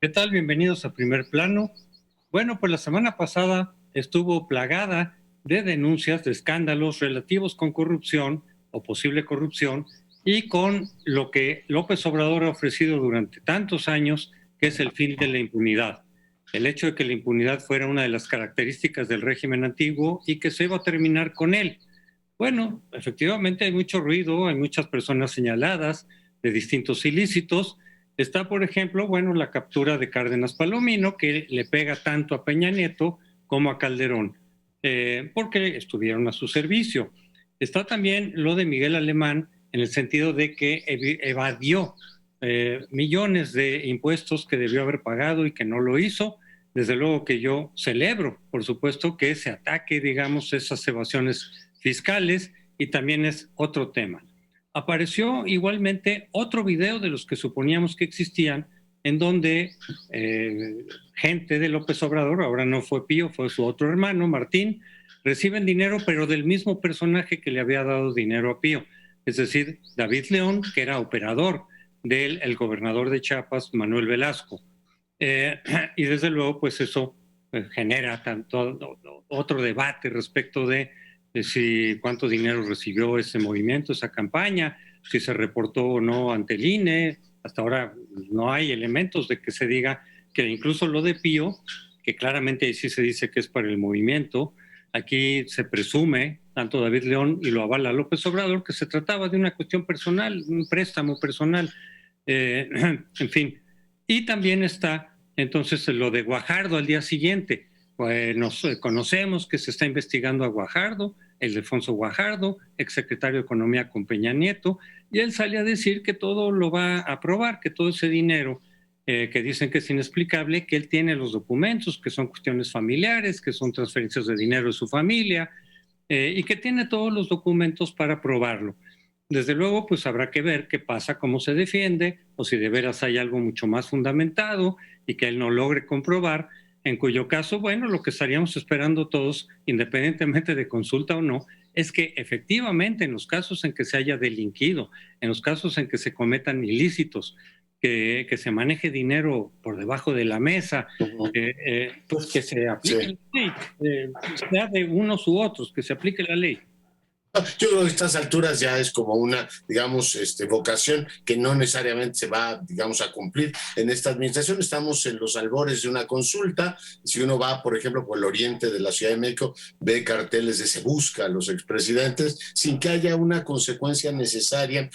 ¿Qué tal? Bienvenidos a Primer Plano. Bueno, pues la semana pasada estuvo plagada de denuncias de escándalos relativos con corrupción o posible corrupción y con lo que López Obrador ha ofrecido durante tantos años, que es el fin de la impunidad. El hecho de que la impunidad fuera una de las características del régimen antiguo y que se iba a terminar con él. Bueno, efectivamente hay mucho ruido, hay muchas personas señaladas de distintos ilícitos. Está, por ejemplo, bueno, la captura de Cárdenas Palomino, que le pega tanto a Peña Nieto como a Calderón, porque estuvieron a su servicio. Está también lo de Miguel Alemán, en el sentido de que evadió millones de impuestos que debió haber pagado y que no lo hizo. Desde luego que yo celebro, por supuesto, que se ataque, digamos, esas evasiones fiscales, y también es otro tema. Apareció igualmente otro video de los que suponíamos que existían, en donde gente de López Obrador, ahora no fue Pío, fue su otro hermano, Martín, reciben dinero, pero del mismo personaje que le había dado dinero a Pío, es decir, David León, que era operador del gobernador de Chiapas, Manuel Velasco. Y desde luego, pues eso genera tanto otro debate respecto de si cuánto dinero recibió ese movimiento, esa campaña, si se reportó o no ante el INE. Hasta ahora no hay elementos de que se diga que incluso lo de Pío, que claramente sí se dice que es para el movimiento, aquí se presume, tanto David León y lo avala López Obrador, que se trataba de una cuestión personal, un préstamo personal, eh, en fin. Y también está entonces lo de Guajardo al día siguiente. Pues nos conocemos que se está investigando a Guajardo, el Alfonso Guajardo, exsecretario de Economía con Peña Nieto, y él sale a decir que todo lo va a aprobar, que todo ese dinero que dicen que es inexplicable, que él tiene los documentos, que son cuestiones familiares, que son transferencias de dinero de su familia, y que tiene todos los documentos para probarlo. Desde luego, pues habrá que ver qué pasa, cómo se defiende, o si de veras hay algo mucho más fundamentado y que él no logre comprobar, en cuyo caso, bueno, lo que estaríamos esperando todos, independientemente de consulta o no, es que efectivamente en los casos en que se haya delinquido, en los casos en que se cometan ilícitos, que se maneje dinero por debajo de la mesa, pues que se aplique Sí. la ley, sea de unos u otros, que se aplique la ley. Yo creo que a estas alturas ya es como una, digamos, vocación que no necesariamente se va, digamos, a cumplir. En esta administración estamos en los albores de una consulta. Si uno va, por ejemplo, por el oriente de la Ciudad de México, ve carteles de se busca a los expresidentes sin que haya una consecuencia necesaria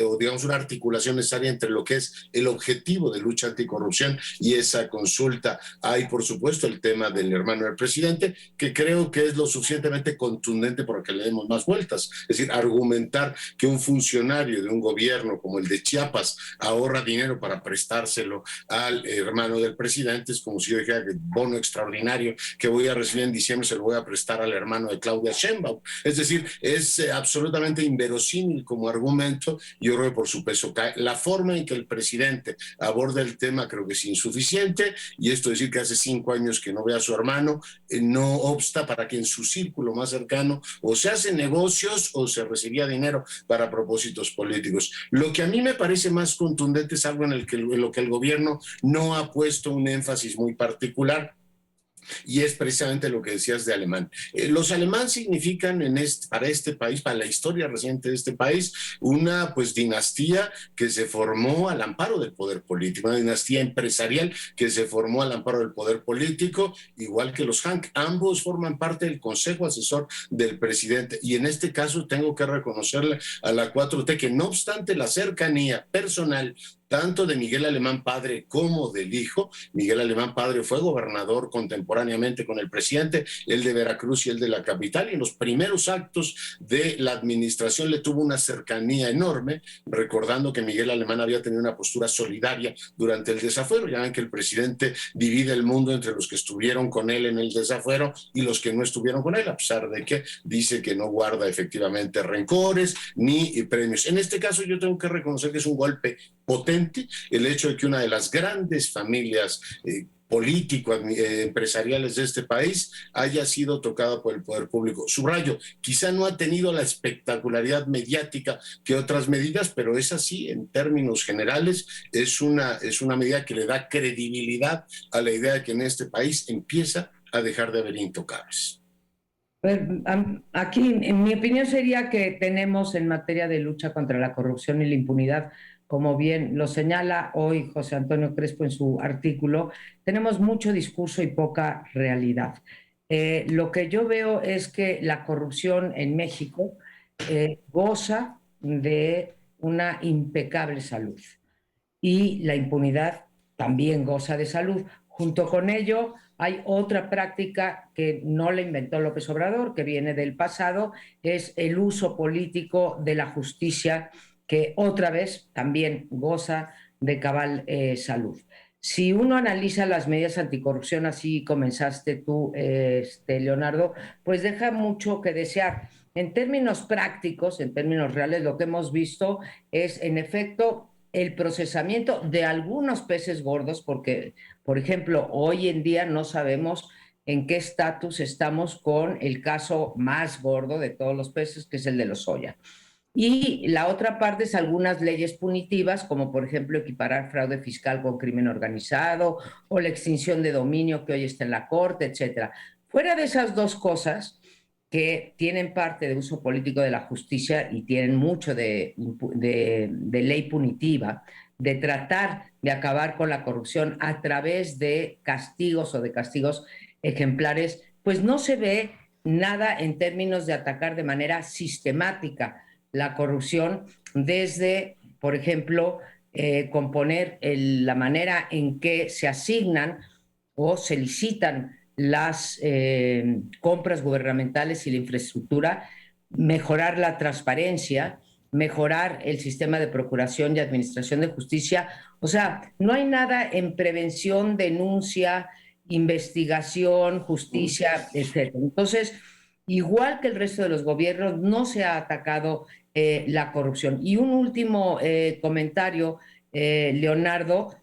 o, digamos, una articulación necesaria entre lo que es el objetivo de lucha anticorrupción y esa consulta. Hay, por supuesto, el tema del hermano del presidente, que creo que es lo suficientemente contundente para que le demos más vueltas. Es decir, argumentar que un funcionario de un gobierno como el de Chiapas ahorra dinero para prestárselo al hermano del presidente es como si yo dijera que el bono extraordinario que voy a recibir en diciembre se lo voy a prestar al hermano de Claudia Sheinbaum. Es decir, es absolutamente inverosímil como argumento. Yo creo que por su peso cae. La forma en que el presidente aborda el tema creo que es insuficiente, y esto decir que hace 5 años que no ve a su hermano no obsta para que en su círculo más cercano o se hacen negocios o se recibía dinero para propósitos políticos. Lo que a mí me parece más contundente es algo en lo que el gobierno no ha puesto un énfasis muy particular, y es precisamente lo que decías de alemán. Los alemán significan para este país, para la historia reciente de este país, una pues dinastía que se formó al amparo del poder político, una dinastía empresarial que se formó al amparo del poder político, igual que los Hank. Ambos forman parte del consejo asesor del presidente, y en este caso tengo que reconocerle a la 4T que, no obstante la cercanía personal tanto de Miguel Alemán padre como del hijo. Miguel Alemán padre fue gobernador contemporáneamente con el presidente, el de Veracruz y el de la capital, y en los primeros actos de la administración le tuvo una cercanía enorme, recordando que Miguel Alemán había tenido una postura solidaria durante el desafuero. Ya ven que el presidente divide el mundo entre los que estuvieron con él en el desafuero y los que no estuvieron con él, a pesar de que dice que no guarda efectivamente rencores ni premios. En este caso yo tengo que reconocer que es un golpe potente el hecho de que una de las grandes familias empresariales de este país haya sido tocada por el poder público. Subrayo, quizá no ha tenido la espectacularidad mediática que otras medidas, pero es así, en términos generales, es una medida que le da credibilidad a la idea de que en este país empieza a dejar de haber intocables. Aquí, en mi opinión, sería que tenemos en materia de lucha contra la corrupción y la impunidad, como bien lo señala hoy José Antonio Crespo en su artículo, tenemos mucho discurso y poca realidad. Lo que yo veo es que la corrupción en México goza de una impecable salud y la impunidad también goza de salud. Junto con ello, hay otra práctica que no la inventó López Obrador, que viene del pasado, es el uso político de la justicia, que otra vez también goza de cabal salud. Si uno analiza las medidas anticorrupción, así comenzaste tú, Leonardo, pues deja mucho que desear. En términos prácticos, en términos reales, lo que hemos visto es, en efecto, el procesamiento de algunos peces gordos, porque, por ejemplo, hoy en día no sabemos en qué estatus estamos con el caso más gordo de todos los peces, que es el de los soya. Y la otra parte es algunas leyes punitivas, como por ejemplo equiparar fraude fiscal con crimen organizado o la extinción de dominio que hoy está en la Corte, etcétera. Fuera de esas dos cosas, que tienen parte de uso político de la justicia y tienen mucho de ley punitiva, de tratar de acabar con la corrupción a través de castigos o de castigos ejemplares, pues no se ve nada en términos de atacar de manera sistemática la corrupción desde, por ejemplo, componer la manera en que se asignan o se licitan las compras gubernamentales y la infraestructura, mejorar la transparencia, mejorar el sistema de procuración y administración de justicia. O sea, no hay nada en prevención, denuncia, investigación, justicia, etc. Entonces, igual que el resto de los gobiernos, no se ha atacado la corrupción. Y un último comentario, Leonardo,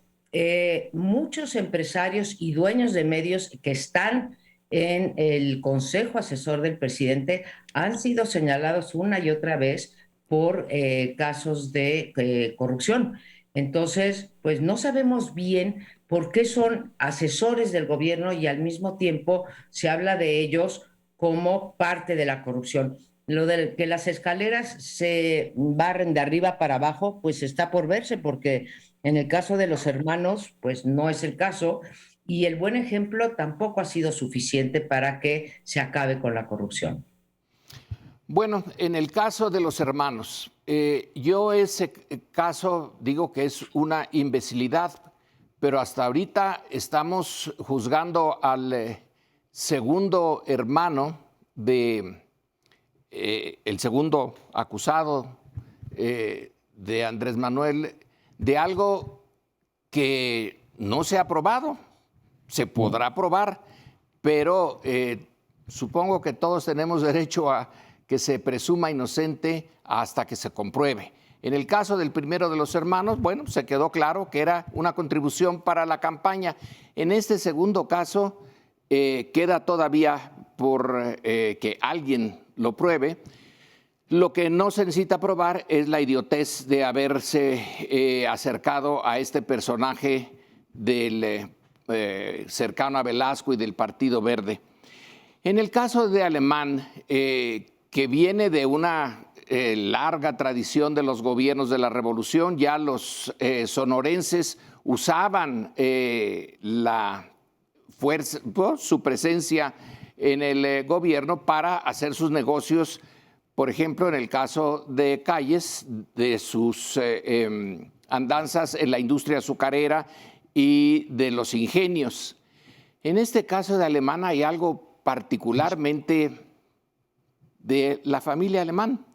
muchos empresarios y dueños de medios que están en el Consejo Asesor del Presidente han sido señalados una y otra vez por casos de corrupción. Entonces, pues no sabemos bien por qué son asesores del gobierno y al mismo tiempo se habla de ellos como parte de la corrupción. Lo de que las escaleras se barren de arriba para abajo, pues está por verse, porque en el caso de los hermanos, pues no es el caso, y el buen ejemplo tampoco ha sido suficiente para que se acabe con la corrupción. Bueno, en el caso de los hermanos, yo ese caso digo que es una imbecilidad, pero hasta ahorita estamos juzgando al segundo hermano el segundo acusado de Andrés Manuel, de algo que no se ha probado. Se podrá probar, pero supongo que todos tenemos derecho a que se presuma inocente hasta que se compruebe. En el caso del primero de los hermanos, bueno, se quedó claro que era una contribución para la campaña. En este segundo caso, queda todavía por que alguien lo pruebe. Lo que no se necesita probar es la idiotez de haberse acercado a este personaje del cercano a Velasco y del Partido Verde. En el caso de Alemán, que viene de una larga tradición de los gobiernos de la Revolución, ya los sonorenses usaban la fuerza, su presencia en el gobierno para hacer sus negocios, por ejemplo, en el caso de Calles, de sus andanzas en la industria azucarera y de los ingenios. En este caso de Alemán hay algo particularmente de la familia Alemán.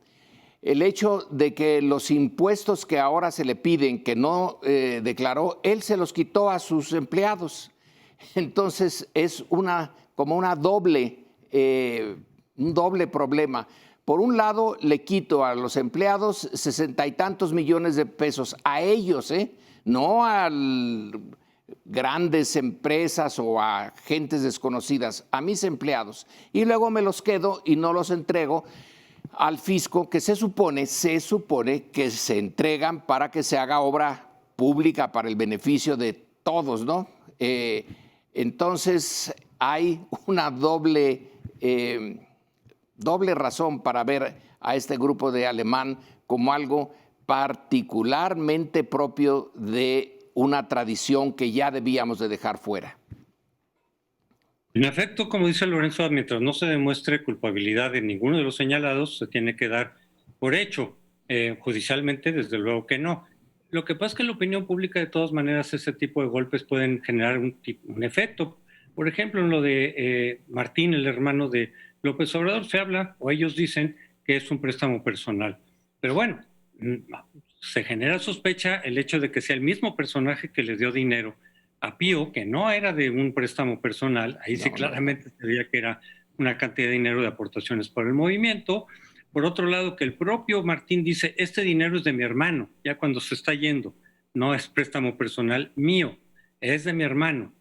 El hecho de que los impuestos que ahora se le piden, que no declaró, él se los quitó a sus empleados. Entonces es como un doble problema. Por un lado, le quito a los empleados 60 y tantos millones de pesos, a ellos, no al grandes empresas o a gentes desconocidas, a mis empleados, y luego me los quedo y no los entrego al fisco, que se supone que se entregan para que se haga obra pública para el beneficio de todos, ¿no? Entonces hay una doble razón para ver a este grupo de Alemán como algo particularmente propio de una tradición que ya debíamos de dejar fuera. En efecto, como dice Lorenzo, mientras no se demuestre culpabilidad de ninguno de los señalados, se tiene que dar por hecho. Judicialmente, desde luego que no. Lo que pasa es que en la opinión pública, de todas maneras, ese tipo de golpes pueden generar un efecto. Por ejemplo, en lo de Martín, el hermano de López Obrador, se habla, o ellos dicen, que es un préstamo personal. Pero bueno, se genera sospecha el hecho de que sea el mismo personaje que le dio dinero a Pío, que no era de un préstamo personal, ahí sí claramente se veía que era una cantidad de dinero de aportaciones para el movimiento. Por otro lado, que el propio Martín dice, este dinero es de mi hermano, ya cuando se está yendo, no es préstamo personal mío, es de mi hermano.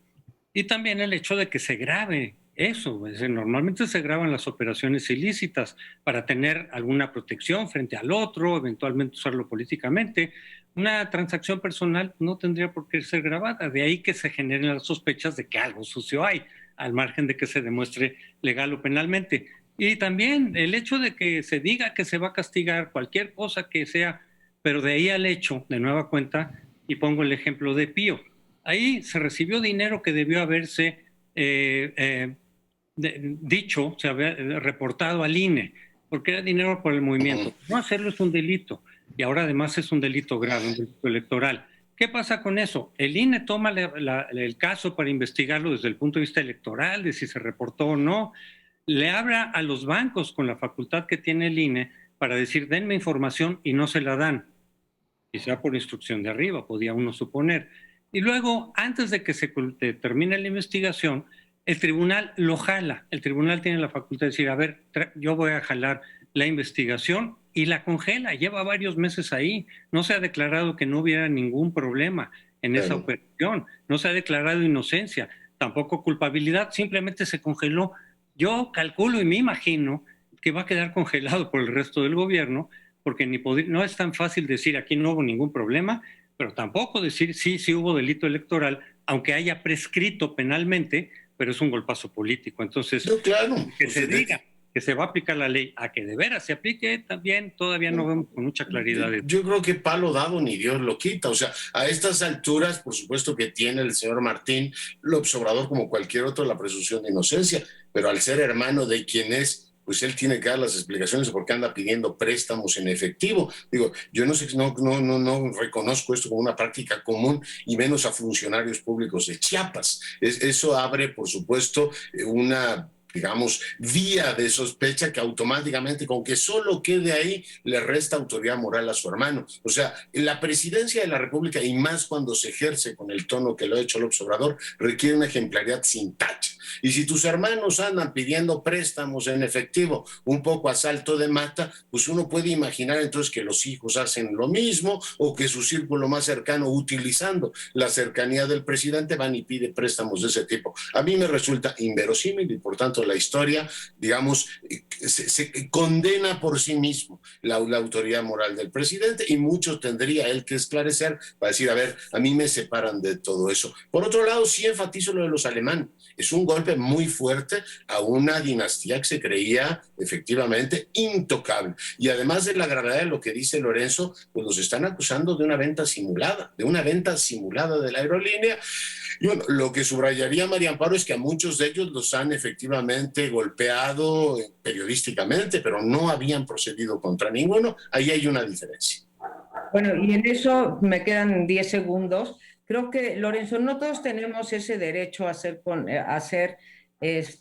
Y también el hecho de que se grabe eso, es decir, normalmente se graban las operaciones ilícitas para tener alguna protección frente al otro, eventualmente usarlo políticamente. Una transacción personal no tendría por qué ser grabada, de ahí que se generen las sospechas de que algo sucio hay, al margen de que se demuestre legal o penalmente. Y también el hecho de que se diga que se va a castigar cualquier cosa que sea, pero de ahí al hecho, de nueva cuenta, y pongo el ejemplo de Pío, ahí se recibió dinero que debió haberse dicho, se había reportado al INE, porque era dinero por el movimiento. No hacerlo es un delito, y ahora además es un delito grave, un delito electoral. ¿Qué pasa con eso? El INE toma el caso para investigarlo desde el punto de vista electoral, de si se reportó o no, le habla a los bancos con la facultad que tiene el INE para decir, denme información, y no se la dan. Quizá por instrucción de arriba, podía uno suponer. Y luego, antes de que se termine la investigación, el tribunal lo jala. El tribunal tiene la facultad de decir, a ver, yo voy a jalar la investigación, y la congela. Lleva varios meses ahí. No se ha declarado que no hubiera ningún problema en esa operación. No se ha declarado inocencia, tampoco culpabilidad. Simplemente se congeló. Yo calculo y me imagino que va a quedar congelado por el resto del gobierno, porque no es tan fácil decir aquí no hubo ningún problema, pero tampoco decir sí hubo delito electoral, aunque haya prescrito penalmente, pero es un golpazo político. Entonces, claro, que se diga que se va a aplicar la ley, a que de veras se aplique, también todavía no vemos con mucha claridad. Yo creo que palo dado ni Dios lo quita. O sea, a estas alturas, por supuesto que tiene el señor Martín López Obrador, como cualquier otro, la presunción de inocencia, pero al ser hermano de quien es, pues él tiene que dar las explicaciones de por qué anda pidiendo préstamos en efectivo. Digo, yo no sé, no reconozco esto como una práctica común, y menos a funcionarios públicos de Chiapas. Eso abre, por supuesto, una, digamos, vía de sospecha que automáticamente, con que solo quede ahí, le resta autoridad moral a su hermano. O sea, la presidencia de la República, y más cuando se ejerce con el tono que lo ha hecho López Obrador, requiere una ejemplaridad sin tacha. Y si tus hermanos andan pidiendo préstamos en efectivo, un poco a salto de mata, pues uno puede imaginar entonces que los hijos hacen lo mismo, o que su círculo más cercano, utilizando la cercanía del presidente, van y pide préstamos de ese tipo. A mí me resulta inverosímil, y por tanto la historia, digamos, se condena por sí mismo la autoridad moral del presidente, y mucho tendría él que esclarecer para decir, a ver, a mí me separan de todo eso. Por otro lado, sí enfatizo lo de los alemanes. Es un golpe muy fuerte a una dinastía que se creía efectivamente intocable. Y además de la gravedad de lo que dice Lorenzo, pues los están acusando de una venta simulada, de la aerolínea. Y bueno, lo que subrayaría María Amparo es que a muchos de ellos los han efectivamente golpeado periodísticamente, pero no habían procedido contra ninguno. Ahí hay una diferencia. Bueno, y en eso me quedan 10 segundos. Creo que, Lorenzo, no todos tenemos ese derecho a ser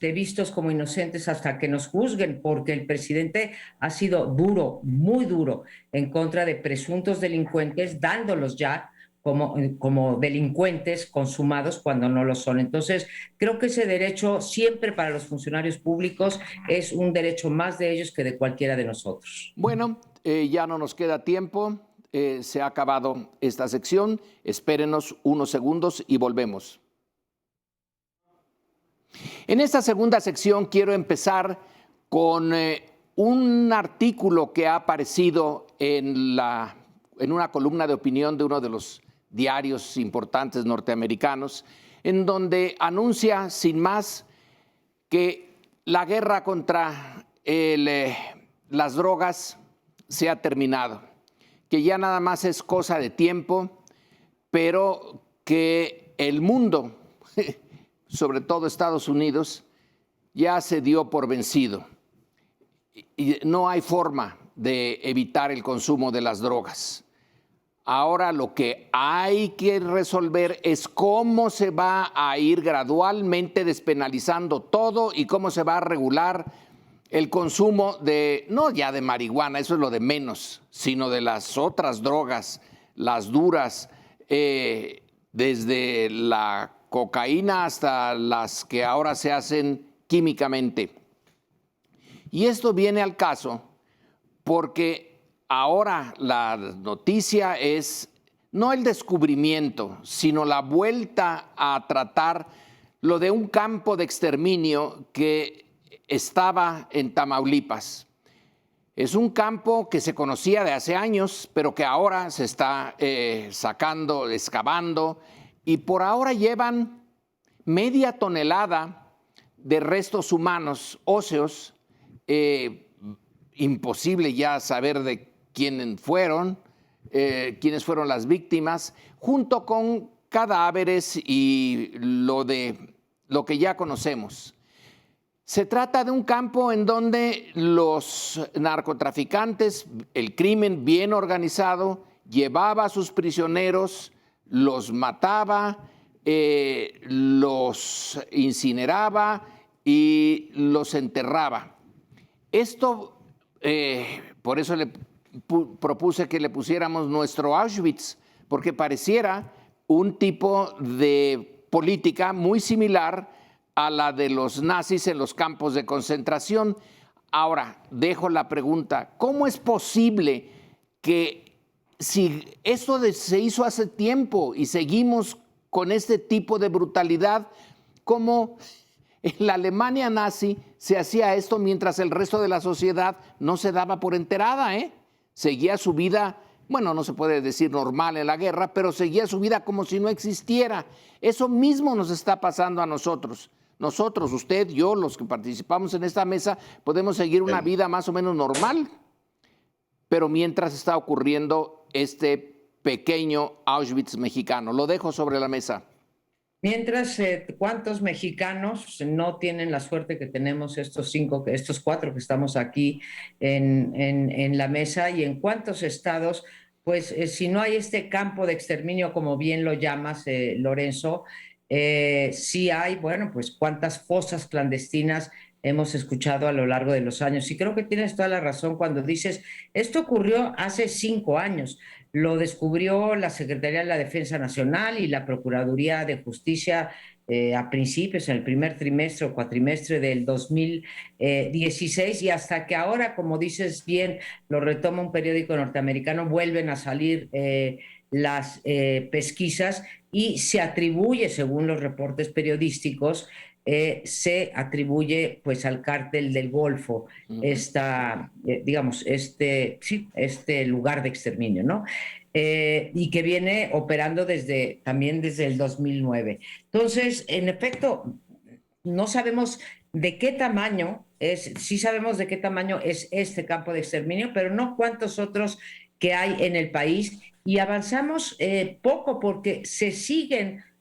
vistos como inocentes hasta que nos juzguen, porque el presidente ha sido duro, muy duro, en contra de presuntos delincuentes, dándolos ya como delincuentes consumados cuando no lo son. Entonces, creo que ese derecho siempre para los funcionarios públicos es un derecho más de ellos que de cualquiera de nosotros. Bueno, ya no nos queda tiempo. se ha acabado esta sección. Espérenos unos segundos y volvemos. En esta segunda sección quiero empezar con un artículo que ha aparecido en una columna de opinión de uno de los diarios importantes norteamericanos, en donde anuncia sin más que la guerra contra las drogas se ha terminado, que ya nada más es cosa de tiempo, pero que el mundo, sobre todo Estados Unidos, ya se dio por vencido. Y no hay forma de evitar el consumo de las drogas. Ahora lo que hay que resolver es cómo se va a ir gradualmente despenalizando todo y cómo se va a regular el consumo no ya de marihuana, eso es lo de menos, sino de las otras drogas, las duras, desde la cocaína hasta las que ahora se hacen químicamente. Y esto viene al caso porque ahora la noticia es no el descubrimiento, sino la vuelta a tratar lo de un campo de exterminio que estaba en Tamaulipas. Es un campo que se conocía de hace años, pero que ahora se está excavando, y por ahora llevan media tonelada de restos humanos óseos, imposible ya saber de quiénes fueron las víctimas, junto con cadáveres y lo que ya conocemos. Se trata de un campo en donde los narcotraficantes, el crimen bien organizado, llevaba a sus prisioneros, los mataba, los incineraba y los enterraba. Esto, por eso le propuse que le pusiéramos nuestro Auschwitz, porque pareciera un tipo de política muy similar a la de los nazis en los campos de concentración. Ahora, dejo la pregunta, ¿cómo es posible que si esto se hizo hace tiempo y seguimos con este tipo de brutalidad, cómo en la Alemania nazi se hacía esto mientras el resto de la sociedad no se daba por enterada, seguía su vida, bueno, no se puede decir normal en la guerra, pero seguía su vida como si no existiera? Eso mismo nos está pasando a nosotros. Nosotros, usted, yo, los que participamos en esta mesa, podemos seguir una vida más o menos normal, pero mientras está ocurriendo este pequeño Auschwitz mexicano. Lo dejo sobre la mesa. Mientras, ¿cuántos mexicanos no tienen la suerte que tenemos estos cuatro que estamos aquí en la mesa? ¿Y en cuántos estados? Pues si no hay este campo de exterminio, como bien lo llamas, Lorenzo, sí hay, bueno, pues cuántas fosas clandestinas hemos escuchado a lo largo de los años. Y creo que tienes toda la razón cuando dices, esto ocurrió hace 5 años. Lo descubrió la Secretaría de la Defensa Nacional y la Procuraduría de Justicia a principios, en el primer trimestre o cuatrimestre del 2016, y hasta que ahora, como dices bien, lo retoma un periódico norteamericano, vuelven a salir las pesquisas y se atribuye, según los reportes periodísticos, se atribuye pues al cártel del Golfo, digamos, este lugar de exterminio, ¿no? Y que viene operando también desde el 2009. Entonces, en efecto, no sabemos de qué tamaño sí sabemos de qué tamaño es este campo de exterminio, pero no cuántos otros que hay en el país, y avanzamos poco porque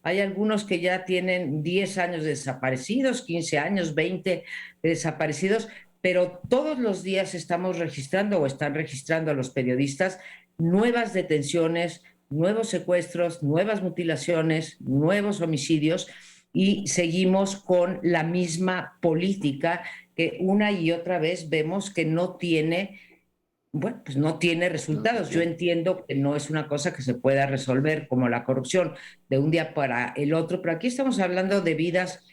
hay algunos que ya tienen 10 años desaparecidos, 15 años, 20 desaparecidos, pero todos los días estamos registrando o están registrando a los periodistas nuevas detenciones, nuevos secuestros, nuevas mutilaciones, nuevos homicidios, y seguimos con la misma política que una y otra vez vemos que no tiene resultados. Yo entiendo que no es una cosa que se pueda resolver como la corrupción de un día para el otro, pero aquí estamos hablando de vidas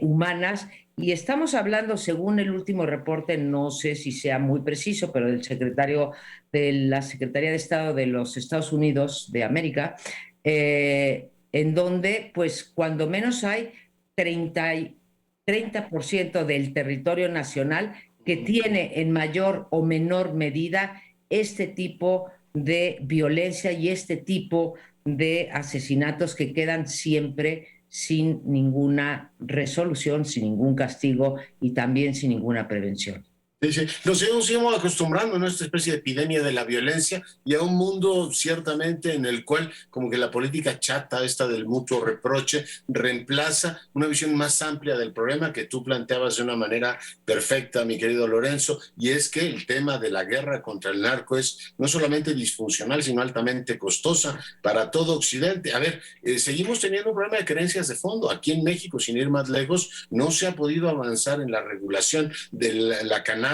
humanas. Y estamos hablando, según el último reporte, no sé si sea muy preciso, pero del secretario de la Secretaría de Estado de los Estados Unidos de América, en donde, pues, cuando menos hay 30% del territorio nacional que tiene en mayor o menor medida este tipo de violencia y este tipo de asesinatos que quedan siempre sin ninguna resolución, sin ningún castigo y también sin ninguna prevención. Dice, nos hemos acostumbrando a esta especie de epidemia de la violencia y a un mundo ciertamente en el cual como que la política chata, esta del mutuo reproche, reemplaza una visión más amplia del problema que tú planteabas de una manera perfecta, mi querido Lorenzo, y es que el tema de la guerra contra el narco es no solamente disfuncional, sino altamente costosa para todo Occidente. A ver, seguimos teniendo un problema de creencias de fondo. Aquí en México, sin ir más lejos, no se ha podido avanzar en la regulación de la cannabis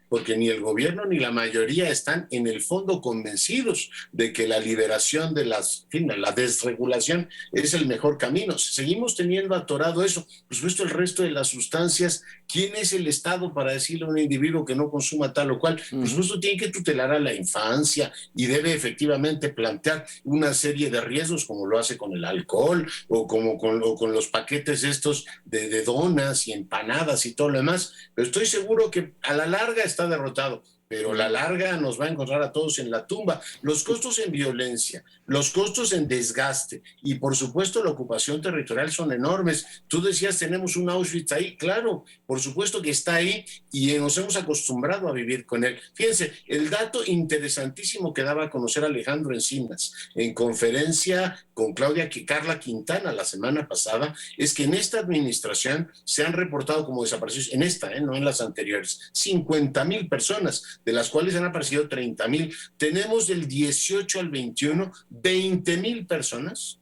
porque ni el gobierno ni la mayoría están en el fondo convencidos de que la liberación de la desregulación es el mejor camino. Seguimos teniendo atorado eso. Por supuesto, el resto de las sustancias, ¿quién es el Estado para decirle a un individuo que no consuma tal o cual? Por supuesto, tiene que tutelar a la infancia y debe efectivamente plantear una serie de riesgos como lo hace con el alcohol o con los paquetes estos de donas y empanadas y todo lo demás. Pero estoy seguro que a la larga está derrotado, pero la larga nos va a encontrar a todos en la tumba. Los costos en violencia, los costos en desgaste y por supuesto la ocupación territorial son enormes. Tú decías, tenemos un Auschwitz ahí, claro, por supuesto que está ahí y nos hemos acostumbrado a vivir con él. Fíjense, el dato interesantísimo que daba a conocer Alejandro Encinas en conferencia con Carla Quintana la semana pasada, es que en esta administración se han reportado como desaparecidos, en esta, no en las anteriores, 50,000 personas, de las cuales han aparecido 30,000. Tenemos del 18 al 21, 20,000 personas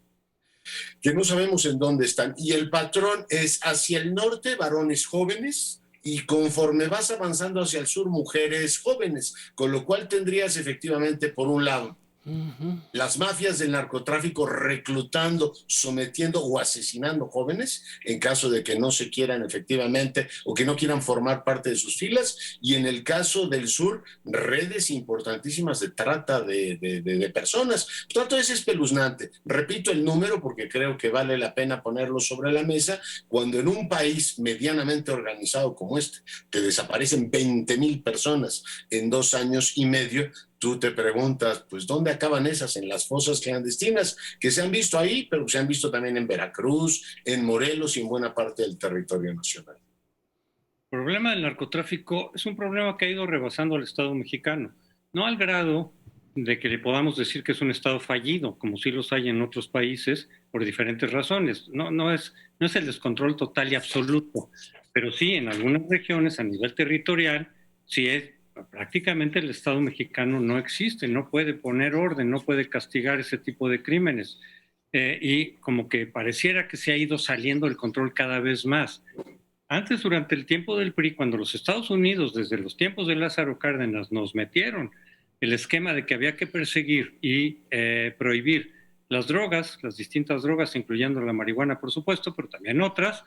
que no sabemos en dónde están. Y el patrón es hacia el norte, varones jóvenes, y conforme vas avanzando hacia el sur, mujeres jóvenes, con lo cual tendrías efectivamente, por un lado, las mafias del narcotráfico reclutando, sometiendo o asesinando jóvenes en caso de que no se quieran efectivamente o que no quieran formar parte de sus filas, y en el caso del sur, redes importantísimas de trata de personas. Todo es espeluznante. Repito el número porque creo que vale la pena ponerlo sobre la mesa. Cuando en un país medianamente organizado como este te desaparecen 20,000 personas en 2 años y medio, tú te preguntas, pues, ¿dónde acaban esas? En las fosas clandestinas que se han visto ahí, pero se han visto también en Veracruz, en Morelos y en buena parte del territorio nacional. El problema del narcotráfico es un problema que ha ido rebasando al Estado mexicano, no al grado de que le podamos decir que es un Estado fallido, como sí los hay en otros países, por diferentes razones. No es el descontrol total y absoluto, pero sí en algunas regiones a nivel territorial, sí es prácticamente el Estado mexicano no existe, no puede poner orden, no puede castigar ese tipo de crímenes. Y como que pareciera que se ha ido saliendo el control cada vez más. Antes, durante el tiempo del PRI, cuando los Estados Unidos, desde los tiempos de Lázaro Cárdenas, nos metieron el esquema de que había que perseguir y prohibir las drogas, las distintas drogas, incluyendo la marihuana, por supuesto, pero también otras,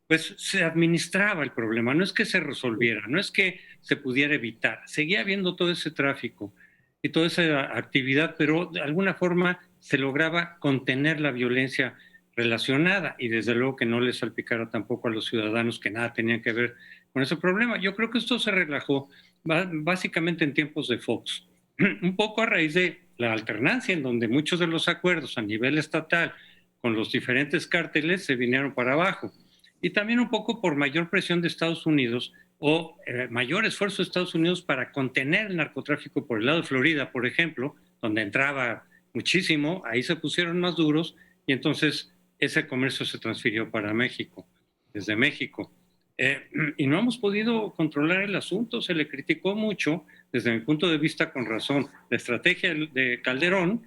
pues se administraba el problema, no es que se resolviera, no es que se pudiera evitar, seguía habiendo todo ese tráfico y toda esa actividad, pero de alguna forma se lograba contener la violencia relacionada y desde luego que no les salpicara tampoco a los ciudadanos que nada tenían que ver con ese problema. Yo creo que esto se relajó básicamente en tiempos de Fox, un poco a raíz de la alternancia en donde muchos de los acuerdos a nivel estatal con los diferentes cárteles se vinieron para abajo. Y también un poco por mayor presión de Estados Unidos o mayor esfuerzo de Estados Unidos para contener el narcotráfico por el lado de Florida, por ejemplo, donde entraba muchísimo, ahí se pusieron más duros y entonces ese comercio se transfirió para México, desde México. Y no hemos podido controlar el asunto, se le criticó mucho, desde mi punto de vista con razón, la estrategia de Calderón,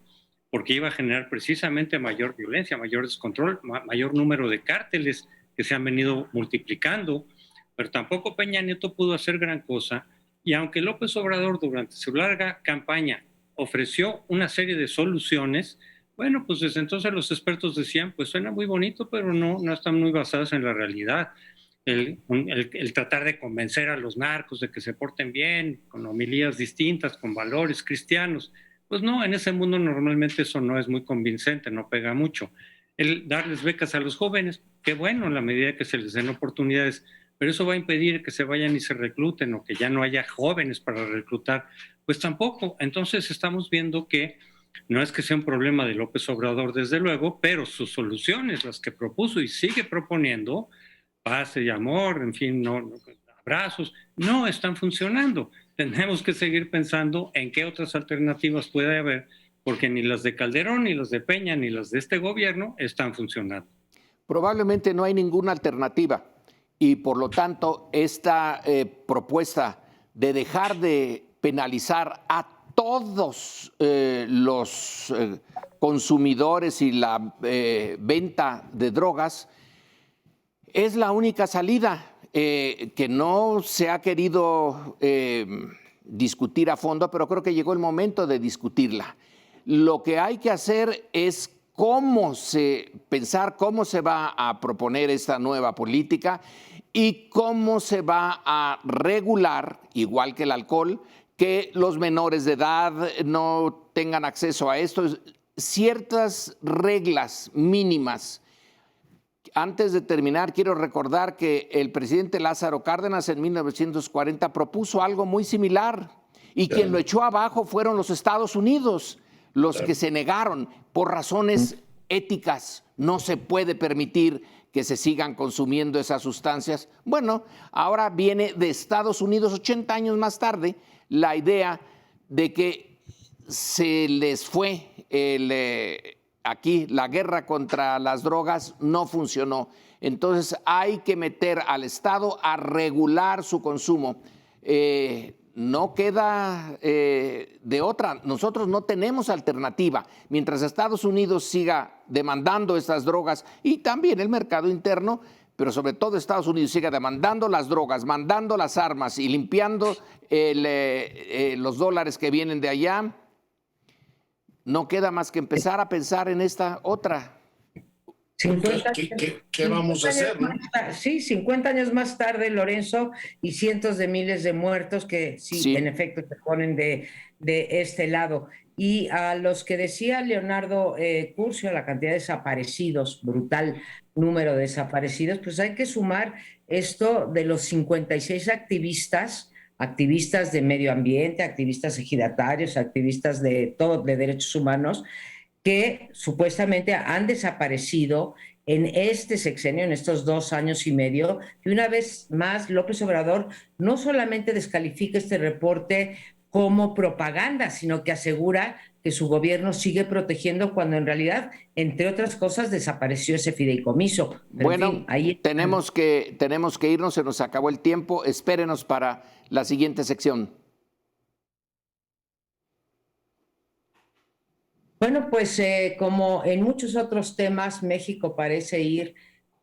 porque iba a generar precisamente mayor violencia, mayor descontrol, mayor número de cárteles que se han venido multiplicando, pero tampoco Peña Nieto pudo hacer gran cosa, y aunque López Obrador durante su larga campaña ofreció una serie de soluciones, Bueno, pues desde entonces los expertos decían, pues suena muy bonito, pero no están muy basados en la realidad. El tratar de convencer a los narcos de que se porten bien, con homilías distintas, con valores cristianos, pues no, en ese mundo normalmente eso no es muy convincente, no pega mucho. El darles becas a los jóvenes, qué bueno, en la medida que se les den oportunidades, pero eso va a impedir que se vayan y se recluten o que ya no haya jóvenes para reclutar, pues tampoco. Entonces estamos viendo que no es que sea un problema de López Obrador, desde luego, pero sus soluciones, las que propuso y sigue proponiendo, paz y amor, en fin, abrazos, no están funcionando. Tenemos que seguir pensando en qué otras alternativas puede haber, porque ni las de Calderón, ni las de Peña, ni las de este gobierno están funcionando. Probablemente no hay ninguna alternativa y por lo tanto esta propuesta de dejar de penalizar a todos los consumidores y la venta de drogas es la única salida que no se ha querido discutir a fondo, pero creo que llegó el momento de discutirla. Lo que hay que hacer es pensar cómo se va a proponer esta nueva política y cómo se va a regular, igual que el alcohol, que los menores de edad no tengan acceso a esto. Ciertas reglas mínimas. Antes de terminar, quiero recordar que el presidente Lázaro Cárdenas en 1940 propuso algo muy similar y quien lo echó abajo fueron los Estados Unidos, los que se negaron por razones éticas. No se puede permitir que se sigan consumiendo esas sustancias. Bueno, ahora viene de Estados Unidos 80 años más tarde la idea de que se les fue aquí la guerra contra las drogas no funcionó. Entonces hay que meter al Estado a regular su consumo. No queda de otra. Nosotros no tenemos alternativa. Mientras Estados Unidos siga demandando estas drogas y también el mercado interno, pero sobre todo Estados Unidos siga demandando las drogas, mandando las armas y limpiando los dólares que vienen de allá, no queda más que empezar a pensar en esta otra. ¿Qué vamos a hacer? ¿No? Sí, 50 años más tarde, Lorenzo, y cientos de miles de muertos que sí. En efecto se ponen de este lado. Y a los que decía Leonardo Curcio, la cantidad de desaparecidos, brutal número de desaparecidos, pues hay que sumar esto de los 56 activistas de medio ambiente, activistas ejidatarios, activistas de todo, de derechos humanos, que supuestamente han desaparecido en este sexenio, en estos 2 años y medio, y una vez más López Obrador no solamente descalifica este reporte como propaganda, sino que asegura que su gobierno sigue protegiendo cuando en realidad, entre otras cosas, desapareció ese fideicomiso. Pero bueno, en fin, ahí tenemos que irnos, se nos acabó el tiempo. Espérenos para la siguiente sección. Bueno, pues como en muchos otros temas, México parece ir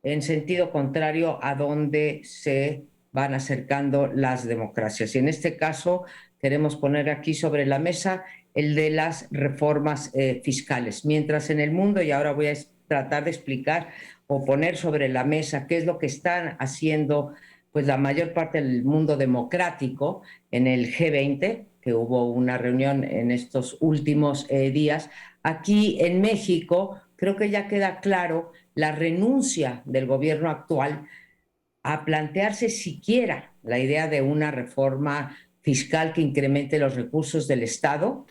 en sentido contrario a donde se van acercando las democracias. Y en este caso queremos poner aquí sobre la mesa el de las reformas fiscales. Mientras en el mundo, y ahora voy a tratar de explicar o poner sobre la mesa qué es lo que están haciendo pues la mayor parte del mundo democrático en el G20, que hubo una reunión en estos últimos días. Aquí en México creo que ya queda claro la renuncia del gobierno actual a plantearse siquiera la idea de una reforma fiscal que incremente los recursos del Estado,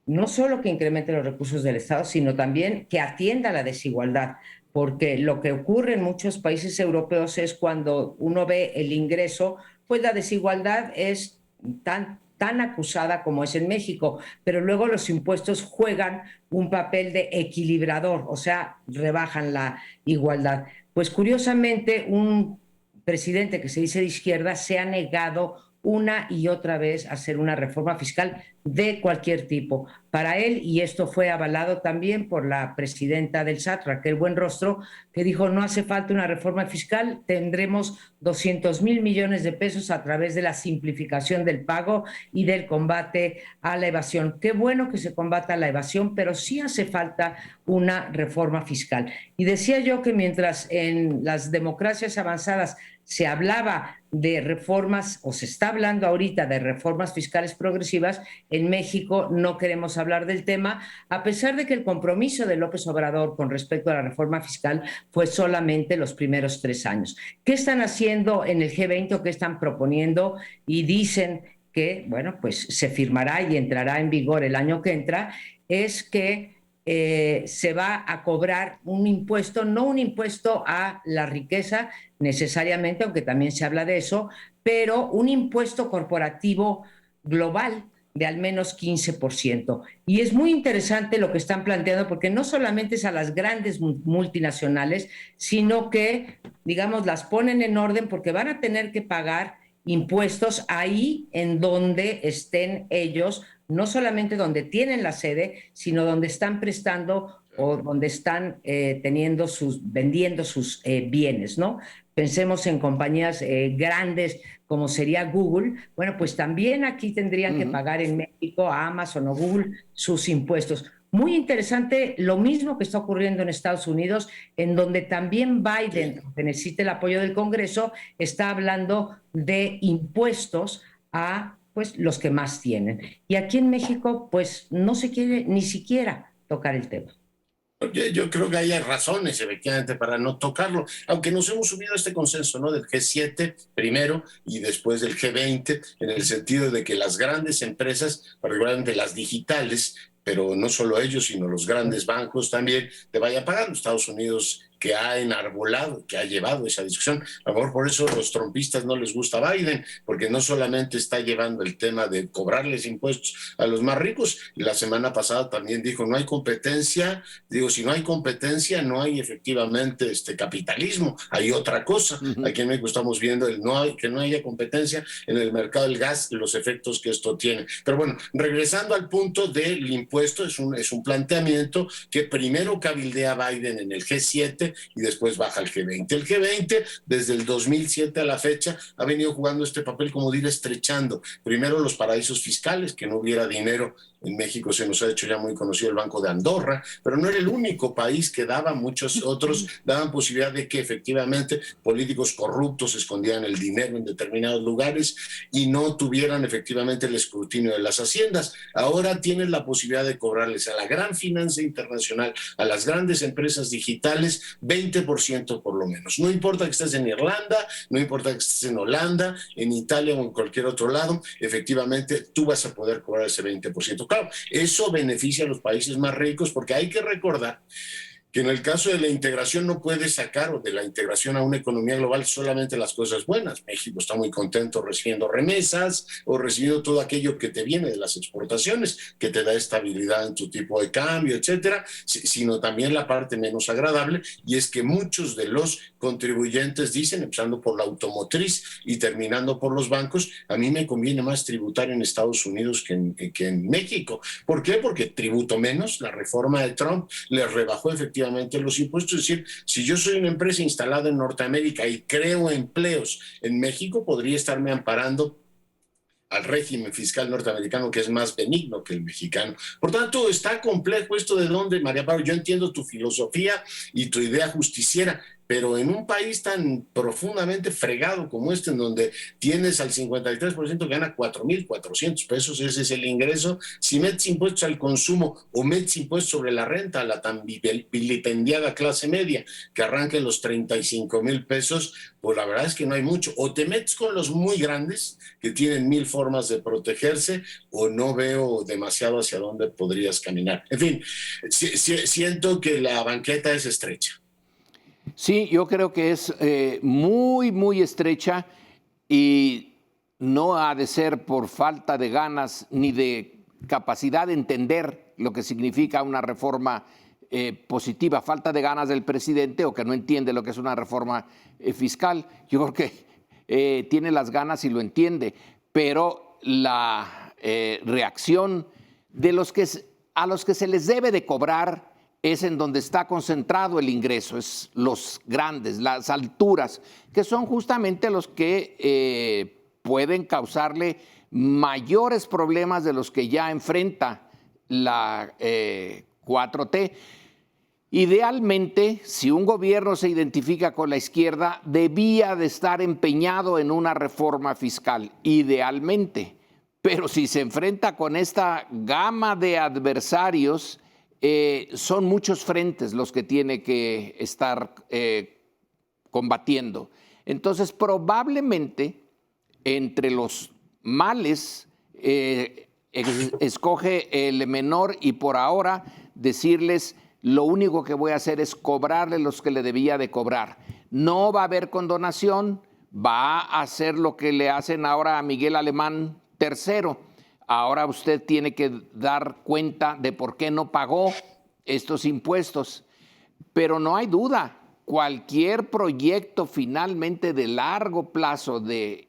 no solo que incremente los recursos del Estado, sino también que atienda la desigualdad, porque lo que ocurre en muchos países europeos es cuando uno ve el ingreso, pues la desigualdad es tan acusada como es en México, pero luego los impuestos juegan un papel de equilibrador, o sea, rebajan la igualdad. Pues curiosamente, un presidente que se dice de izquierda se ha negado una y otra vez a hacer una reforma fiscal de cualquier tipo. Para él, y esto fue avalado también por la presidenta del SAT, Raquel Buenrostro, que dijo, no hace falta una reforma fiscal, tendremos 200,000 millones de pesos a través de la simplificación del pago y del combate a la evasión. Qué bueno que se combata la evasión, pero sí hace falta una reforma fiscal. Y decía yo que mientras en las democracias avanzadas se hablaba de reformas, o se está hablando ahorita de reformas fiscales progresivas, en México no queremos hablar del tema, a pesar de que el compromiso de López Obrador con respecto a la reforma fiscal fue solamente los primeros 3 años. ¿Qué están haciendo en el G20 o qué están proponiendo? Y dicen que, bueno, pues se firmará y entrará en vigor el año que entra, es que se va a cobrar un impuesto, no un impuesto a la riqueza necesariamente, aunque también se habla de eso, pero un impuesto corporativo global de al menos 15%. Y es muy interesante lo que están planteando, porque no solamente es a las grandes multinacionales, sino que, digamos, las ponen en orden porque van a tener que pagar impuestos ahí en donde estén ellos, no solamente donde tienen la sede, sino donde están prestando o donde están vendiendo sus bienes, ¿no? Pensemos en compañías grandes como sería Google. Bueno, pues también aquí tendrían que pagar en México a Amazon o Google sus impuestos. Muy interesante lo mismo que está ocurriendo en Estados Unidos, en donde también Biden, que necesita el apoyo del Congreso, está hablando de impuestos a pues los que más tienen. Y aquí en México, pues no se quiere ni siquiera tocar el tema. Yo creo que hay razones, efectivamente, para no tocarlo, aunque nos hemos subido a este consenso, ¿no? Del G7 primero y después del G20, en el sentido de que las grandes empresas, particularmente las digitales, pero no solo ellos, sino los grandes bancos también, te vayan pagando. Estados Unidos, que ha enarbolado, que ha llevado esa discusión. A lo mejor por eso a los trumpistas no les gusta Biden, porque no solamente está llevando el tema de cobrarles impuestos a los más ricos, la semana pasada también dijo, no hay competencia. Digo, si no hay competencia, no hay efectivamente capitalismo, hay otra cosa. Aquí en México estamos viendo que no haya competencia en el mercado del gas, los efectos que esto tiene. Pero bueno, regresando al punto del impuesto, es un planteamiento que primero cabildea Biden en el G7 y después baja al G20. El G20, desde el 2007 a la fecha, ha venido jugando este papel, como dir, estrechando. Primero los paraísos fiscales, que no hubiera dinero. En México se nos ha hecho ya muy conocido el Banco de Andorra, pero no era el único país que daba, muchos otros daban posibilidad de que efectivamente políticos corruptos escondieran el dinero en determinados lugares y no tuvieran efectivamente el escrutinio de las haciendas. Ahora tienes la posibilidad de cobrarles a la gran finanza internacional, a las grandes empresas digitales, 20% por lo menos. No importa que estés en Irlanda, no importa que estés en Holanda, en Italia o en cualquier otro lado, efectivamente tú vas a poder cobrar ese 20%. Claro, eso beneficia a los países más ricos, porque hay que recordar que en el caso de la integración no puedes sacar, o de la integración a una economía global, solamente las cosas buenas. México está muy contento recibiendo remesas o recibiendo todo aquello que te viene de las exportaciones, que te da estabilidad en tu tipo de cambio, etcétera, sino también la parte menos agradable, y es que muchos de los contribuyentes dicen, empezando por la automotriz y terminando por los bancos, a mí me conviene más tributar en Estados Unidos que en México. ¿Por qué? Porque tributo menos. La reforma de Trump les rebajó efectivamente los impuestos. Es decir, si yo soy una empresa instalada en Norteamérica y creo empleos en México, podría estarme amparando al régimen fiscal norteamericano, que es más benigno que el mexicano. Por tanto, está complejo esto de dónde, María Pablo. Yo entiendo tu filosofía y tu idea justiciera, pero en un país tan profundamente fregado como este, en donde tienes al 53% que gana 4,400 pesos, ese es el ingreso, si metes impuestos al consumo o metes impuestos sobre la renta a la tan vilipendiada clase media, que arranca en los 35,000 pesos, pues la verdad es que no hay mucho. O te metes con los muy grandes, que tienen 1,000 formas de protegerse, o no veo demasiado hacia dónde podrías caminar. En fin, siento que la banqueta es estrecha. Sí, yo creo que es muy, muy estrecha, y no ha de ser por falta de ganas ni de capacidad de entender lo que significa una reforma positiva, falta de ganas del presidente, o que no entiende lo que es una reforma fiscal. Yo creo que tiene las ganas y lo entiende, pero reacción de a los que se les debe de cobrar es en donde está concentrado el ingreso, es los grandes, las alturas, que son justamente los que pueden causarle mayores problemas de los que ya enfrenta la 4T. Idealmente, si un gobierno se identifica con la izquierda, debía de estar empeñado en una reforma fiscal, idealmente. Pero si se enfrenta con esta gama de adversarios, son muchos frentes los que tiene que estar combatiendo. Entonces, probablemente, entre los males, escoge el menor y por ahora decirles: lo único que voy a hacer es cobrarle los que le debía de cobrar. No va a haber condonación, va a hacer lo que le hacen ahora a Miguel Alemán III. Ahora usted tiene que dar cuenta de por qué no pagó estos impuestos. Pero no hay duda, cualquier proyecto finalmente de largo plazo de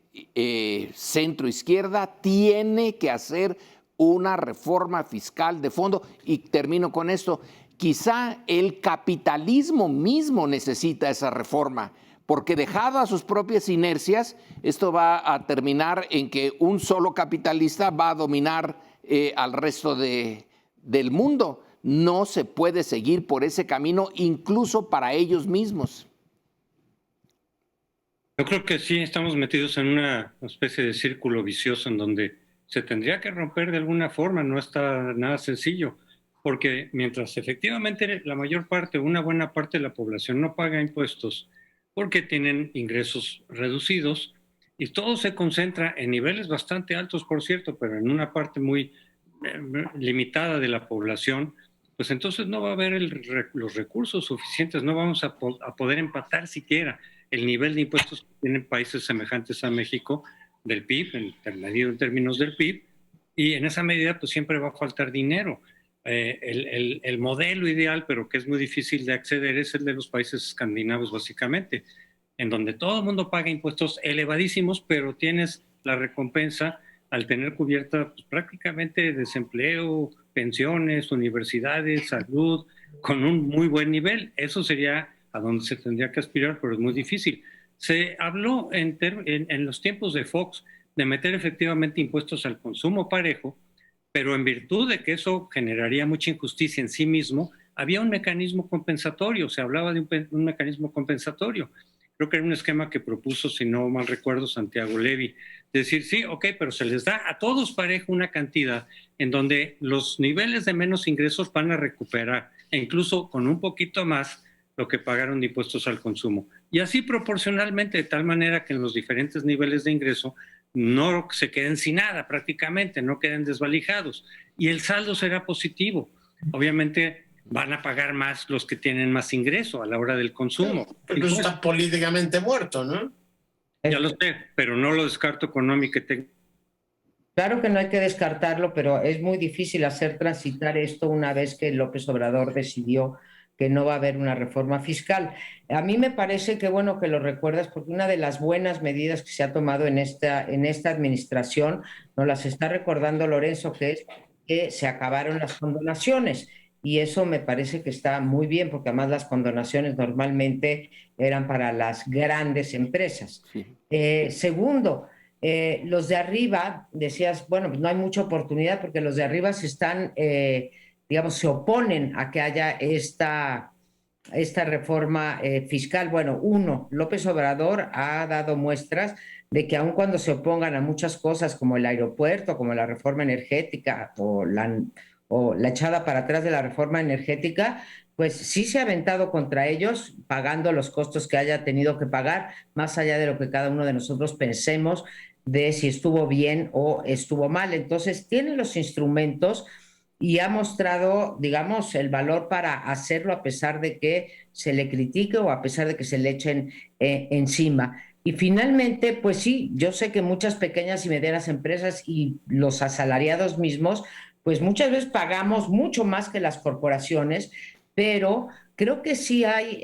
centro izquierda tiene que hacer una reforma fiscal de fondo. Y termino con esto. Quizá el capitalismo mismo necesita esa reforma, porque dejado a sus propias inercias, esto va a terminar en que un solo capitalista va a dominar al resto del mundo. No se puede seguir por ese camino, incluso para ellos mismos. Yo creo que sí estamos metidos en una especie de círculo vicioso en donde se tendría que romper de alguna forma, no está nada sencillo. Porque mientras efectivamente la mayor parte, una buena parte de la población no paga impuestos porque tienen ingresos reducidos y todo se concentra en niveles bastante altos, por cierto, pero en una parte muy limitada de la población, pues entonces no va a haber los recursos suficientes, no vamos a poder empatar siquiera el nivel de impuestos que tienen países semejantes a México del PIB, medido en términos del PIB, y en esa medida pues siempre va a faltar dinero. El modelo ideal, pero que es muy difícil de acceder, es el de los países escandinavos, básicamente, en donde todo el mundo paga impuestos elevadísimos, pero tienes la recompensa al tener cubierta pues, prácticamente desempleo, pensiones, universidades, salud, con un muy buen nivel. Eso sería a donde se tendría que aspirar, pero es muy difícil. Se habló en los tiempos de Fox de meter efectivamente impuestos al consumo parejo, pero en virtud de que eso generaría mucha injusticia en sí mismo, había un mecanismo compensatorio, se hablaba de un mecanismo compensatorio. Creo que era un esquema que propuso, si no mal recuerdo, Santiago Levy. Decir, sí, ok, pero se les da a todos parejo una cantidad en donde los niveles de menos ingresos van a recuperar, e incluso con un poquito más lo que pagaron de impuestos al consumo. Y así proporcionalmente, de tal manera que en los diferentes niveles de ingreso no se queden sin nada prácticamente, no queden desvalijados. Y el saldo será positivo. Obviamente van a pagar más los que tienen más ingreso a la hora del consumo. Pero eso está políticamente muerto, ¿no? Ya lo sé, pero no lo descarto económicamente. Claro que no hay que descartarlo, pero es muy difícil hacer transitar esto una vez que López Obrador decidió que no va a haber una reforma fiscal. A mí me parece que bueno que lo recuerdas, porque una de las buenas medidas que se ha tomado en esta administración, nos las está recordando Lorenzo, que es que se acabaron las condonaciones. Y eso me parece que está muy bien, porque además las condonaciones normalmente eran para las grandes empresas. Sí. Segundo, los de arriba, decías, bueno, pues no hay mucha oportunidad porque los de arriba se están, digamos, se oponen a que haya esta reforma fiscal. Bueno, López Obrador ha dado muestras de que aun cuando se opongan a muchas cosas como el aeropuerto, como la reforma energética o la echada para atrás de la reforma energética, pues sí se ha aventado contra ellos, pagando los costos que haya tenido que pagar, más allá de lo que cada uno de nosotros pensemos de si estuvo bien o estuvo mal. Entonces, tiene los instrumentos y ha mostrado, digamos, el valor para hacerlo a pesar de que se le critique o a pesar de que se le echen encima. Y finalmente, pues sí, yo sé que muchas pequeñas y medianas empresas y los asalariados mismos, pues muchas veces pagamos mucho más que las corporaciones, pero creo que sí hay,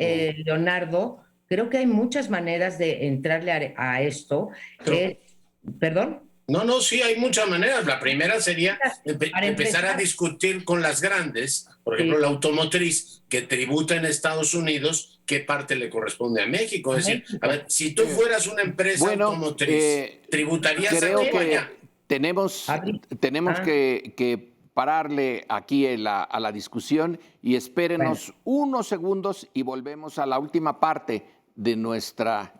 Leonardo, creo que hay muchas maneras de entrarle a esto. ¿Perdón? No, sí, hay muchas maneras. La primera sería empezar a discutir con las grandes, por ejemplo, la automotriz, que tributa en Estados Unidos, qué parte le corresponde a México. Es decir, a ver, si tú fueras una empresa automotriz, ¿tributarías creo aquí o que allá? tenemos que pararle aquí a la discusión y espérenos unos segundos y volvemos a la última parte de nuestra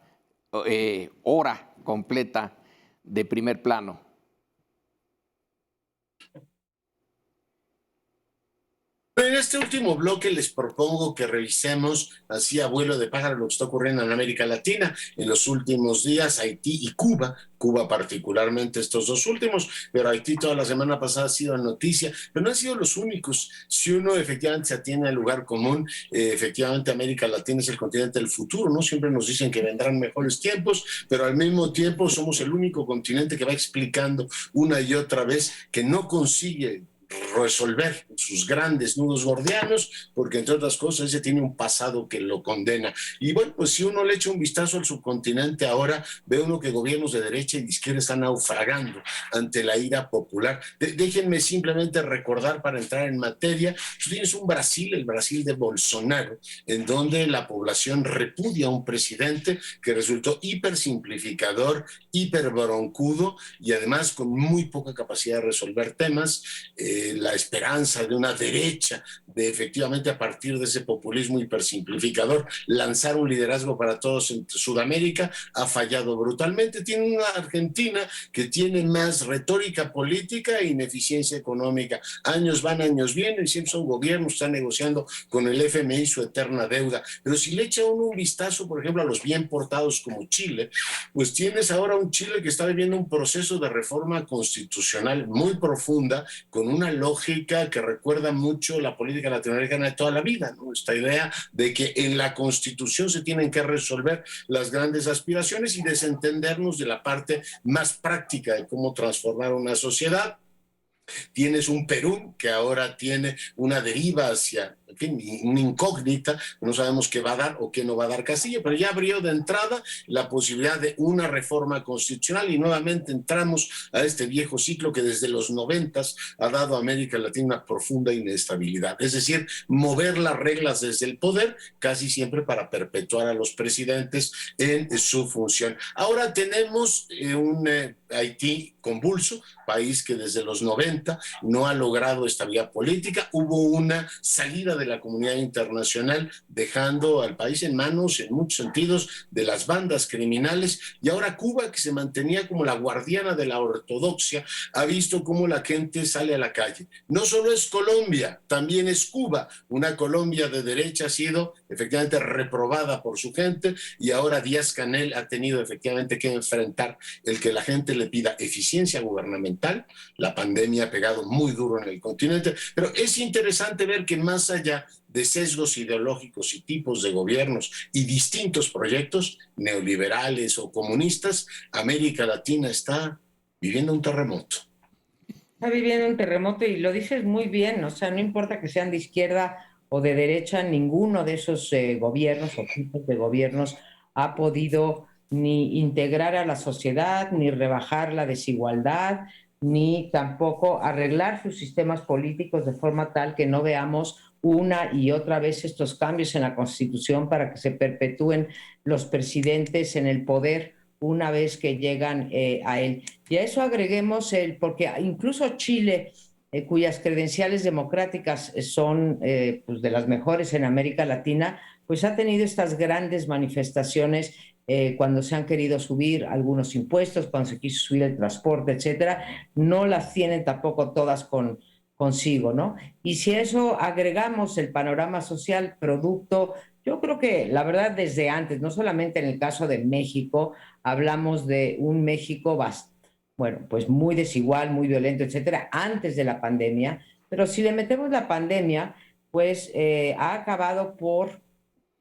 hora completa de Primer Plano. En este último bloque les propongo que revisemos, así a vuelo de pájaro, lo que está ocurriendo en América Latina en los últimos días, Haití y Cuba particularmente estos dos últimos, pero Haití toda la semana pasada ha sido noticia, pero no han sido los únicos. Si uno efectivamente se atiene al lugar común, efectivamente América Latina es el continente del futuro, ¿no? Siempre nos dicen que vendrán mejores tiempos, pero al mismo tiempo somos el único continente que va explicando una y otra vez que no consigue resolver sus grandes nudos gordianos, porque entre otras cosas ese tiene un pasado que lo condena. Y bueno, pues si uno le echa un vistazo al subcontinente ahora, ve uno que gobiernos de derecha y de izquierda están naufragando ante la ira popular. Déjenme simplemente recordar para entrar en materia, tú tienes un Brasil, el Brasil de Bolsonaro, en donde la población repudia a un presidente que resultó hipersimplificador, hiperbroncudo y además con muy poca capacidad de resolver temas. La esperanza de una derecha de efectivamente a partir de ese populismo hipersimplificador lanzar un liderazgo para todos en Sudamérica ha fallado brutalmente. Tiene una Argentina que tiene más retórica política e ineficiencia económica. Años van, años vienen, siempre son gobiernos, están negociando con el FMI su eterna deuda. Pero si le echa uno un vistazo, por ejemplo, a los bien portados como Chile, pues tienes ahora un Chile que está viviendo un proceso de reforma constitucional muy profunda, con una lógica que recuerda mucho la política latinoamericana de toda la vida, ¿no? Esta idea de que en la Constitución se tienen que resolver las grandes aspiraciones y desentendernos de la parte más práctica de cómo transformar una sociedad. Tienes un Perú que ahora tiene una deriva hacia, en fin, una incógnita, no sabemos qué va a dar o qué no va a dar Castillo, pero ya abrió de entrada la posibilidad de una reforma constitucional y nuevamente entramos a este viejo ciclo que desde los 90 ha dado a América Latina una profunda inestabilidad, es decir, mover las reglas desde el poder casi siempre para perpetuar a los presidentes en su función. Ahora tenemos un Haití convulso, país que desde los 90 no ha logrado estabilidad política. Hubo una salida de la comunidad internacional dejando al país en manos, en muchos sentidos, de las bandas criminales. Y ahora Cuba, que se mantenía como la guardiana de la ortodoxia, ha visto cómo la gente sale a la calle. No solo es Colombia, también es Cuba. Una Colombia de derecha ha sido efectivamente reprobada por su gente y ahora Díaz-Canel ha tenido efectivamente que enfrentar el que la gente le pida eficiencia gubernamental. La pandemia ha pegado muy duro en el continente, pero es interesante ver que más allá de sesgos ideológicos y tipos de gobiernos y distintos proyectos neoliberales o comunistas, América Latina está viviendo un terremoto. Está viviendo un terremoto y lo dices muy bien, o sea, no importa que sean de izquierda o de derecha, ninguno de esos gobiernos o tipos de gobiernos ha podido ni integrar a la sociedad, ni rebajar la desigualdad, ni tampoco arreglar sus sistemas políticos de forma tal que no veamos una y otra vez estos cambios en la Constitución para que se perpetúen los presidentes en el poder una vez que llegan a él. Y a eso agreguemos porque incluso Chile, cuyas credenciales democráticas son pues de las mejores en América Latina, pues ha tenido estas grandes manifestaciones cuando se han querido subir algunos impuestos, cuando se quiso subir el transporte, etcétera, no las tienen tampoco todas consigo, ¿no? Y si a eso agregamos el panorama social producto, yo creo que la verdad desde antes, no solamente en el caso de México, hablamos de un México bueno, pues muy desigual, muy violento, etcétera, antes de la pandemia, pero si le metemos la pandemia, pues ha acabado por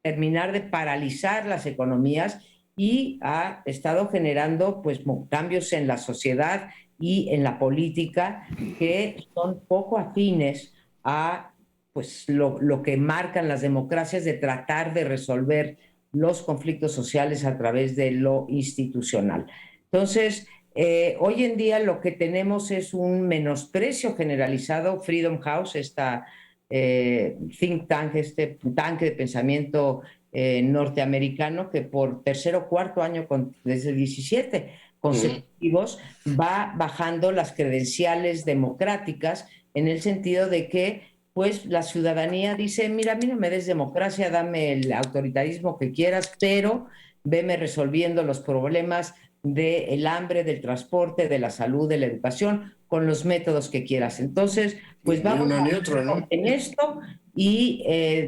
terminar de paralizar las economías y ha estado generando pues cambios en la sociedad y en la política que son poco afines a pues lo que marcan las democracias de tratar de resolver los conflictos sociales a través de lo institucional. Entonces, Hoy en día lo que tenemos es un menosprecio generalizado. Freedom House, esta think tank, este tanque de pensamiento norteamericano, que por tercer o cuarto año, desde el 17 consecutivos, va bajando las credenciales democráticas, en el sentido de que pues la ciudadanía dice, mira, a mí no me des democracia, dame el autoritarismo que quieras, pero veme resolviendo los problemas del hambre, del transporte, de la salud, de la educación, con los métodos que quieras. Entonces, pues Ni vamos uno ni otro, ¿no? en esto, y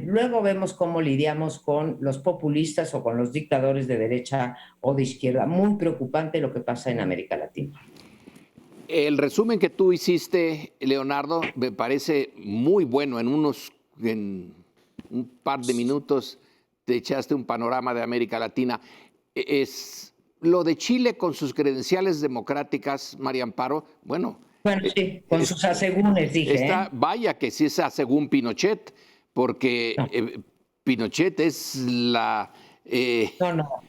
luego vemos cómo lidiamos con los populistas o con los dictadores de derecha o de izquierda. Muy preocupante lo que pasa en América Latina. El resumen que tú hiciste, Leonardo, me parece muy bueno. En un par de minutos te echaste un panorama de América Latina. Lo de Chile con sus credenciales democráticas, María Amparo, bueno. Bueno, sí, con sus asegúnes, dije. Vaya que sí es según Pinochet, porque no. Pinochet es la... No.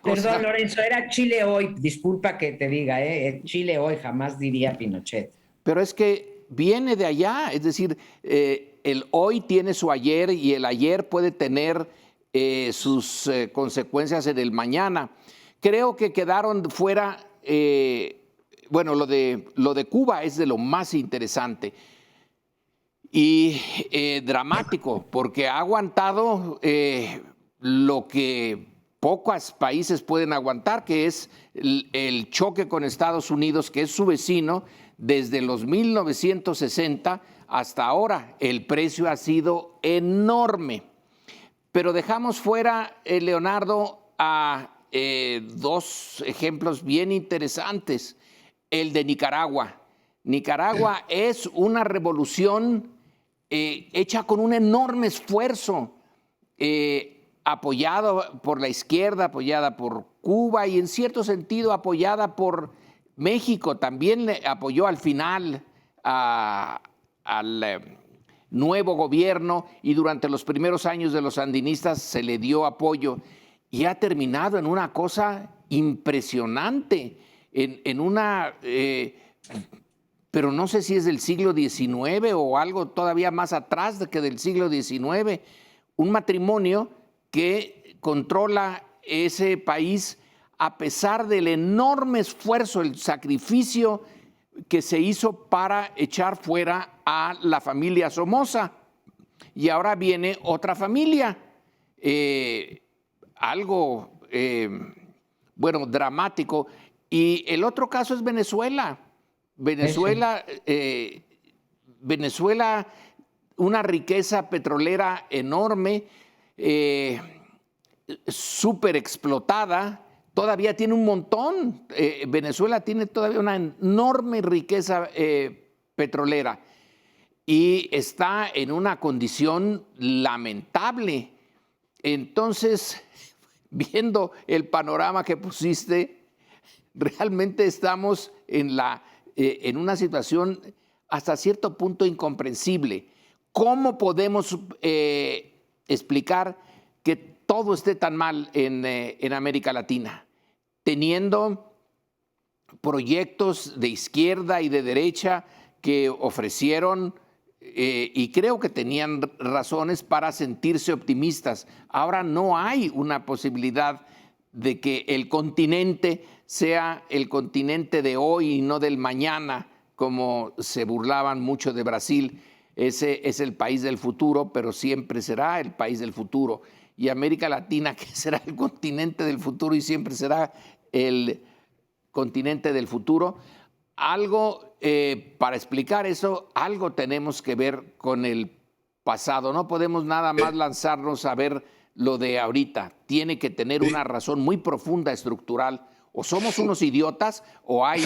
Perdón, Lorenzo, era Chile hoy. Disculpa que te diga, Chile hoy, jamás diría Pinochet. Pero es que viene de allá, es decir, el hoy tiene su ayer y el ayer puede tener sus consecuencias en el mañana. Creo que quedaron fuera, bueno, lo de Cuba es de lo más interesante y dramático, porque ha aguantado lo que pocos países pueden aguantar, que es el choque con Estados Unidos, que es su vecino, desde los 1960 hasta ahora. El precio ha sido enorme. Pero dejamos fuera, Leonardo, a dos ejemplos bien interesantes. El de Nicaragua. Nicaragua es una revolución hecha con un enorme esfuerzo, apoyado por la izquierda, apoyada por Cuba y en cierto sentido apoyada por México. También le apoyó al final al nuevo gobierno, y durante los primeros años de los sandinistas se le dio apoyo, y ha terminado en una cosa impresionante, en una... pero no sé si es del siglo XIX o algo todavía más atrás que del siglo XIX, un matrimonio que controla ese país a pesar del enorme esfuerzo, el sacrificio que se hizo para echar fuera a la familia Somoza. Y ahora viene otra familia, algo, bueno, dramático. Y el otro caso es Venezuela. Venezuela, una riqueza petrolera enorme, súper explotada, todavía tiene un montón. Venezuela tiene todavía una enorme riqueza petrolera y está en una condición lamentable. Entonces, viendo el panorama que pusiste, realmente estamos en una situación hasta cierto punto incomprensible. ¿Cómo podemos explicar que todo esté tan mal en América Latina, teniendo proyectos de izquierda y de derecha que ofrecieron y creo que tenían razones para sentirse optimistas? Ahora no hay una posibilidad de que el continente sea el continente de hoy y no del mañana, como se burlaban mucho de Brasil. Ese es el país del futuro, pero siempre será el país del futuro. Y América Latina, que será el continente del futuro y siempre será el continente del futuro. Algo, para explicar eso, algo tenemos que ver con el pasado. No podemos nada más lanzarnos a ver lo de ahorita. Tiene que tener una razón muy profunda, estructural. O somos unos idiotas o hay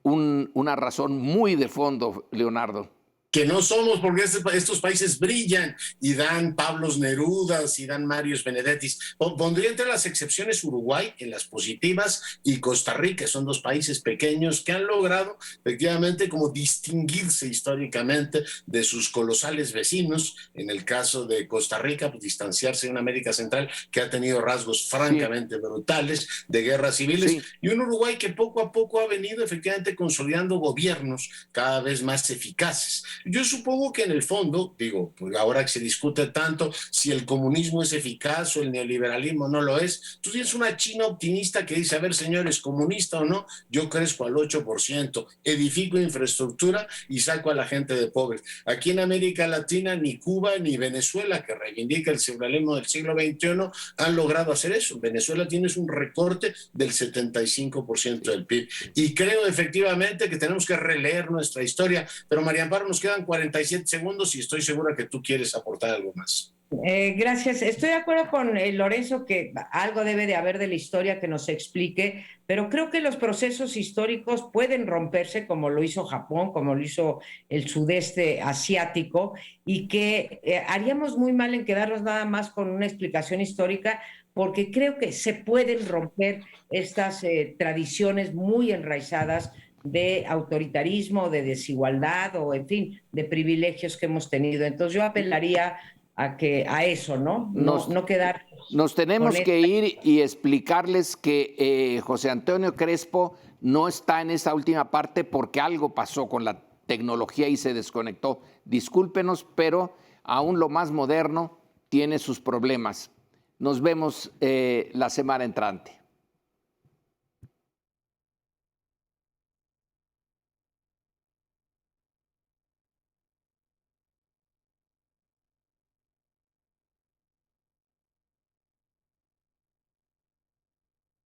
una razón muy de fondo, Leonardo. que no somos, porque estos países brillan y dan Pablos Nerudas y dan Marios Benedettis. Pondría entre las excepciones Uruguay en las positivas y Costa Rica. Son dos países pequeños que han logrado efectivamente como distinguirse históricamente de sus colosales vecinos. En el caso de Costa Rica, pues distanciarse de una América Central que ha tenido rasgos francamente brutales de guerras civiles, y un Uruguay que poco a poco ha venido efectivamente consolidando gobiernos cada vez más eficaces. Yo supongo que en el fondo, digo, pues ahora que se discute tanto si el comunismo es eficaz o el neoliberalismo no lo es, tú tienes una China optimista que dice, a ver señores, comunista o no, yo crezco al 8%, edifico infraestructura y saco a la gente de pobres. Aquí en América Latina ni Cuba ni Venezuela, que reivindica el socialismo del siglo XXI, han logrado hacer eso. Venezuela tiene un recorte del 75% del PIB. Y creo efectivamente que tenemos que releer nuestra historia. Pero María Amparo, nos quedan 47 segundos y estoy segura que tú quieres aportar algo más. Gracias. Estoy de acuerdo con Lorenzo que algo debe de haber de la historia que nos explique, pero creo que los procesos históricos pueden romperse como lo hizo Japón, como lo hizo el sudeste asiático, y que haríamos muy mal en quedarnos nada más con una explicación histórica, porque creo que se pueden romper estas tradiciones muy enraizadas de autoritarismo, de desigualdad o, en fin, de privilegios que hemos tenido. Entonces yo apelaría a eso, ¿no? No quedar. Nos tenemos que ir y explicarles que José Antonio Crespo no está en esa última parte porque algo pasó con la tecnología y se desconectó. Discúlpenos, pero aún lo más moderno tiene sus problemas. Nos vemos la semana entrante.